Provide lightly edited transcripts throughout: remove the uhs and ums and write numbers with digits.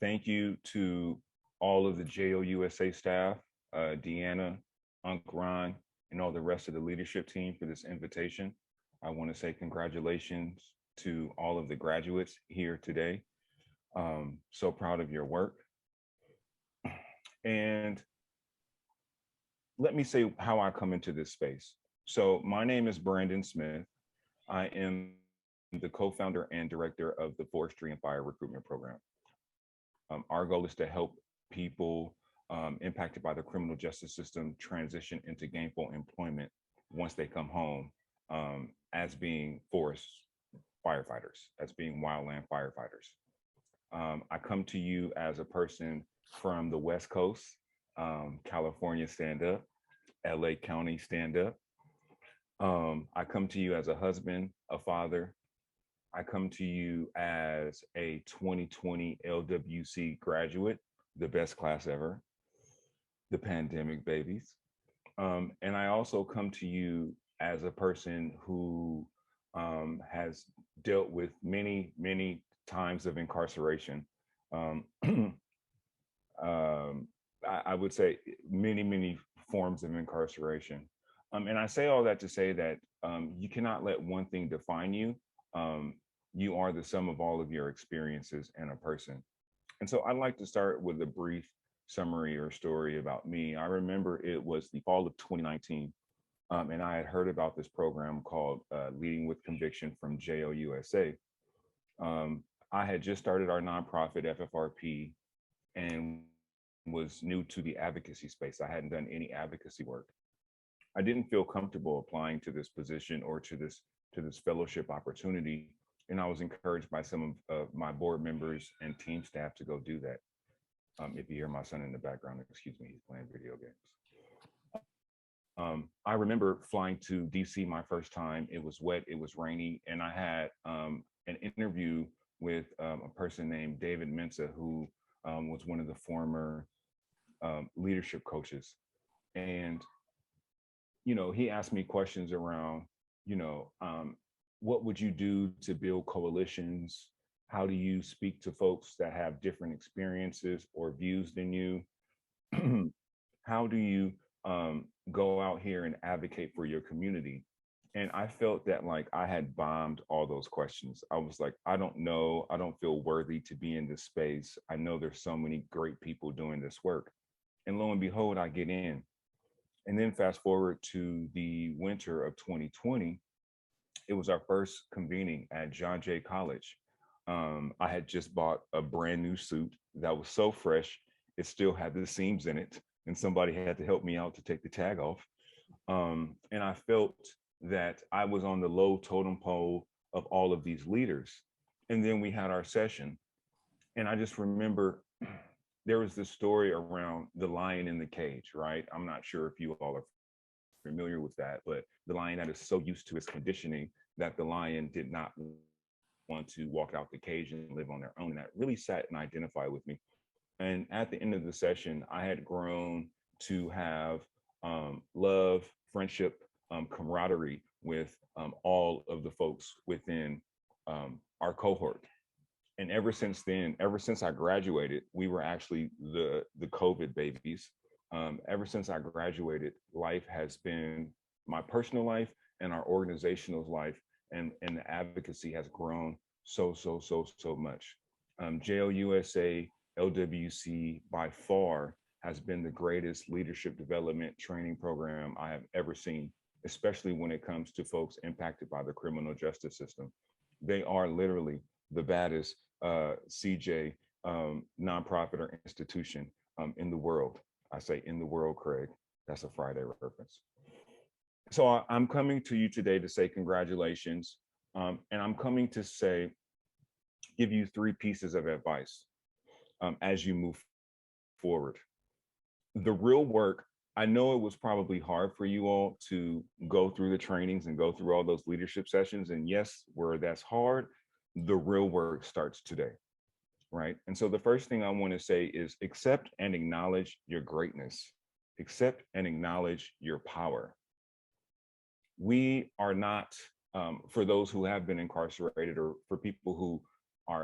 Thank you to all of the JOUSA staff, Deanna, Unc Ron, and all the rest of the leadership team for this invitation. I want to say congratulations to all of the graduates here today. So proud of your work. And let me say how I come into this space. So my name is Brandon Smith. I am the co-founder and director of the Forestry and Fire Recruitment Program. Our goal is to help people impacted by the criminal justice system transition into gainful employment once they come home as being forest firefighters, as being wildland firefighters. I come to you as a person from the West Coast, California stand up, LA County stand up. I come to you as a husband, a father. I come to you as a 2020 LWC graduate, the best class ever, the pandemic babies. And I also come to you as a person who has dealt with many, many times of incarceration. Um, I would say many, many forms of incarceration. And I say all that to say that you cannot let one thing define you. You are the sum of all of your experiences in a person. And so I'd like to start with a brief summary or story about me. I remember it was the fall of 2019, and I had heard about this program called Leading with Conviction from JOUSA. I had just started our nonprofit FFRP and was new to the advocacy space. I hadn't done any advocacy work. I didn't feel comfortable applying to this position or to this fellowship opportunity, and I was encouraged by some of my board members and team staff to go do that. If you hear my son in the background, excuse me, he's playing video games. I remember flying to DC my first time. It was wet, it was rainy, and I had an interview with a person named David Mensa, who was one of the former leadership coaches. And, you know, he asked me questions around, you know, what would you do to build coalitions? How do you speak to folks that have different experiences or views than you? How do you go out here and advocate for your community? And I felt that like I had bombed all those questions. I was like, I don't know. I don't feel worthy to be in this space. I know there's so many great people doing this work. And lo and behold, I get in. And then fast forward to the winter of 2020, it was our first convening at John Jay College. I had just bought a brand new suit that was so fresh, it still had the seams in it, and somebody had to help me out to take the tag off. And I felt that I was on the low totem pole of all of these leaders. And then we had our session. And I just remember there was this story around the lion in the cage, right? I'm not sure if you all are familiar with that, but the lion that is so used to its conditioning that the lion did not want to walk out the cage and live on their own. And that really sat and identified with me. And at the end of the session, I had grown to have love, friendship, camaraderie with all of the folks within our cohort. And ever since then, ever since I graduated, we were actually the COVID babies. Ever since I graduated, life has been my personal life and our organizational life, and the advocacy has grown so much. JOUSA LWC by far has been the greatest leadership development training program I have ever seen, especially when it comes to folks impacted by the criminal justice system. They are literally the baddest CJ nonprofit or institution in the world. I say in the world, Craig. That's a Friday reference. So I'm coming to you today to say congratulations. And I'm coming to say, give you three pieces of advice as you move forward. The real work, I know it was probably hard for you all to go through the trainings and go through all those leadership sessions. And yes, where that's hard, the real work starts today, right? And so the first thing I want to say is accept and acknowledge your greatness, accept and acknowledge your power. We are not, for those who have been incarcerated or for people who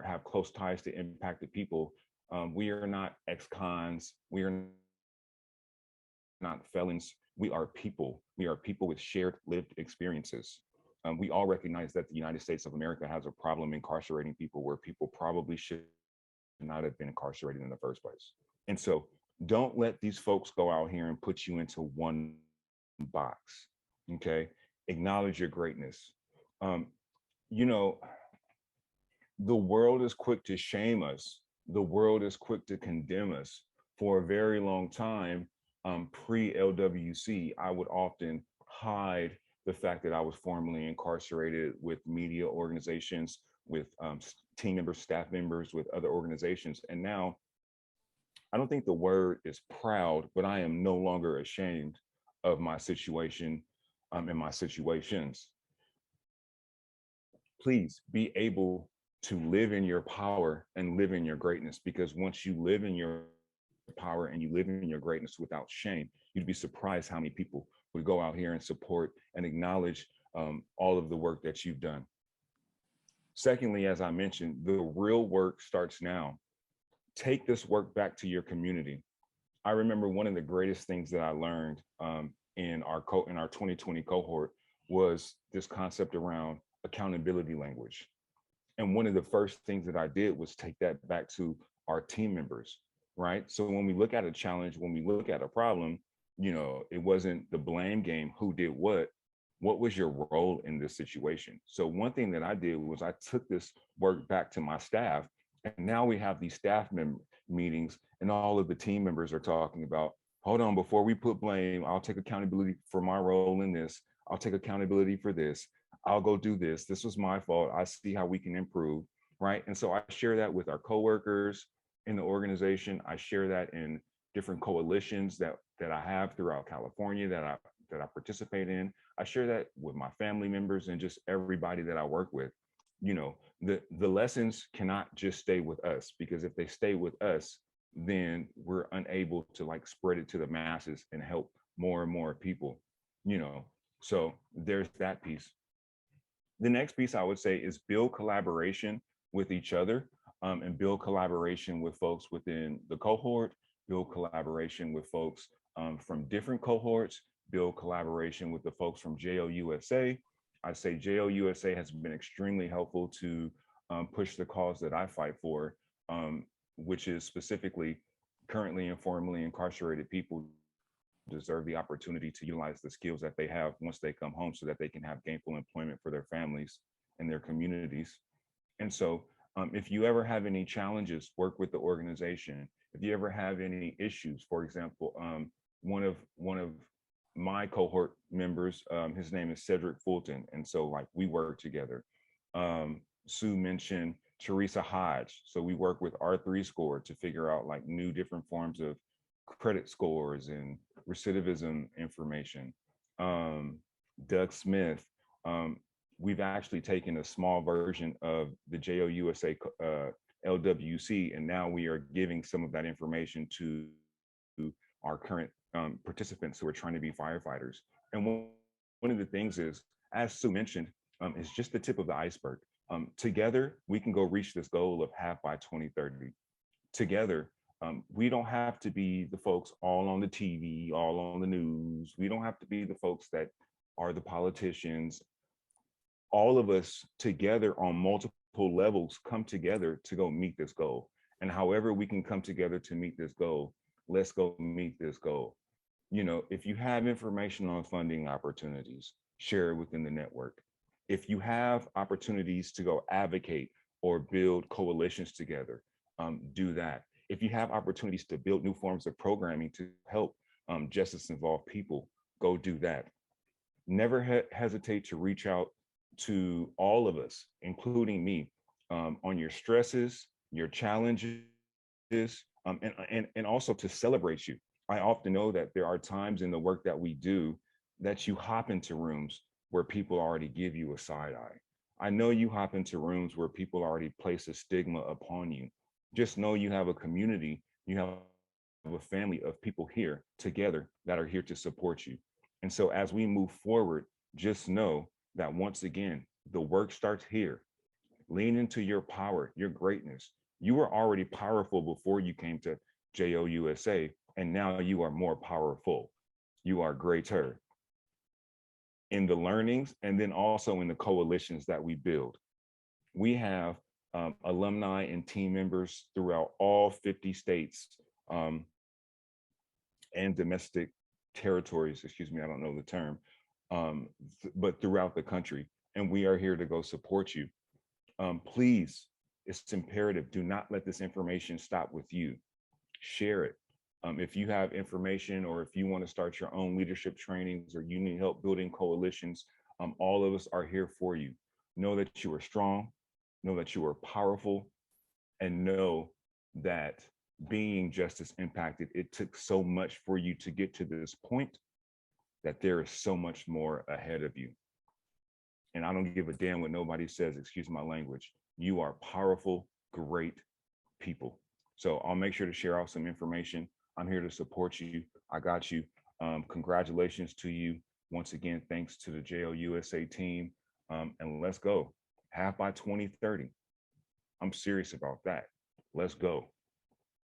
have close ties to impacted people, We are not ex-cons. We are not felons. We are people. We are people with shared lived experiences. We all recognize that the United States of America has a problem incarcerating people where people probably should not have been incarcerated in the first place. And so don't let these folks go out here and put you into one box. Okay. Acknowledge your greatness. Um, you know, the world is quick to shame us. The world is quick to condemn us. For a very long time, pre LWC, I would often hide the fact that I was formerly incarcerated with media organizations, with team members, staff members, with other organizations. And now I don't think the word is proud, but I am no longer ashamed of my situation and my situations. Please be able to live in your power and live in your greatness, because once you live in your power and you live in your greatness without shame, you'd be surprised how many people would go out here and support and acknowledge all of the work that you've done. Secondly, as I mentioned, the real work starts now. Take this work back to your community. I remember one of the greatest things that I learned in our 2020 cohort was this concept around accountability language. And one of the first things that I did was take that back to our team members, right? So when we look at a challenge, when we look at a problem, it wasn't the blame game, who did what was your role in this situation? So one thing that I did was I took this work back to my staff, and now we have these meetings, and all of the team members are talking about, hold on, before we put blame, I'll take accountability for my role in this. I'll take accountability for this. I'll go do this. This was my fault. I see how we can improve, right? And so I share that with our coworkers in the organization. I share that in different coalitions that I have throughout California that I participate in. I share that with my family members and just everybody that I work with. The lessons cannot just stay with us, because if they stay with us, then we're unable to like spread it to the masses and help more and more people. you know so there's that piece. The next piece I would say is build collaboration with each other, and build collaboration with folks within the cohort, build collaboration with folks from different cohorts, build collaboration with the folks from JOUSA. I say JOUSA has been extremely helpful to push the cause that I fight for, which is specifically currently and formerly incarcerated people deserve the opportunity to utilize the skills that they have once they come home so that they can have gainful employment for their families and their communities. And so, if you ever have any challenges, work with the organization. If you ever have any issues, for example, one of my cohort members, his name is Cedric Fulton, and so like we work together. Sue mentioned Teresa Hodge, so we work with R3 Score to figure out like new different forms of credit scores and recidivism information. Um, Doug Smith. Um, we've actually taken a small version of the JOUSA LWC, and now we are giving some of that information to our current participants who are trying to be firefighters. And one of the things is, as Sue mentioned, is just the tip of the iceberg. Together, we can go reach this goal of half by 2030. Together, we don't have to be the folks all on the TV, all on the news. We don't have to be the folks that are the politicians. All of us together on multiple levels come together to go meet this goal. And however we can come together to meet this goal, let's go meet this goal. If you have information on funding opportunities, share it within the network. If you have opportunities to go advocate or build coalitions together, do that. If you have opportunities to build new forms of programming to help justice involved people, go do that. Never hesitate to reach out to all of us, including me, on your stresses, your challenges, and also to celebrate you. I often know that there are times in the work that we do that you hop into rooms where people already give you a side eye. I know you hop into rooms where people already place a stigma upon you. Just know you have a community, you have a family of people here together that are here to support you. And so as we move forward, just know that once again, the work starts here. Lean into your power, your greatness. You were already powerful before you came to JOUSA, and now you are more powerful. You are greater in the learnings and then also in the coalitions that we build. We have alumni and team members throughout all 50 states um, and domestic territories, excuse me, I don't know the term, but throughout the country. And we are here to go support you. Please, it's imperative. Do not let this information stop with you. Share it. If you have information or if you want to start your own leadership trainings or you need help building coalitions, all of us are here for you. Know that you are strong, know that you are powerful, and know that being justice impacted, it took so much for you to get to this point that there is so much more ahead of you. And I don't give a damn what nobody says, excuse my language. You are powerful, great people. So I'll make sure to share out some information. I'm here to support you. I got you. Congratulations to you. Once again, thanks to the JOUSA team. And let's go. Half by 2030. I'm serious about that. Let's go.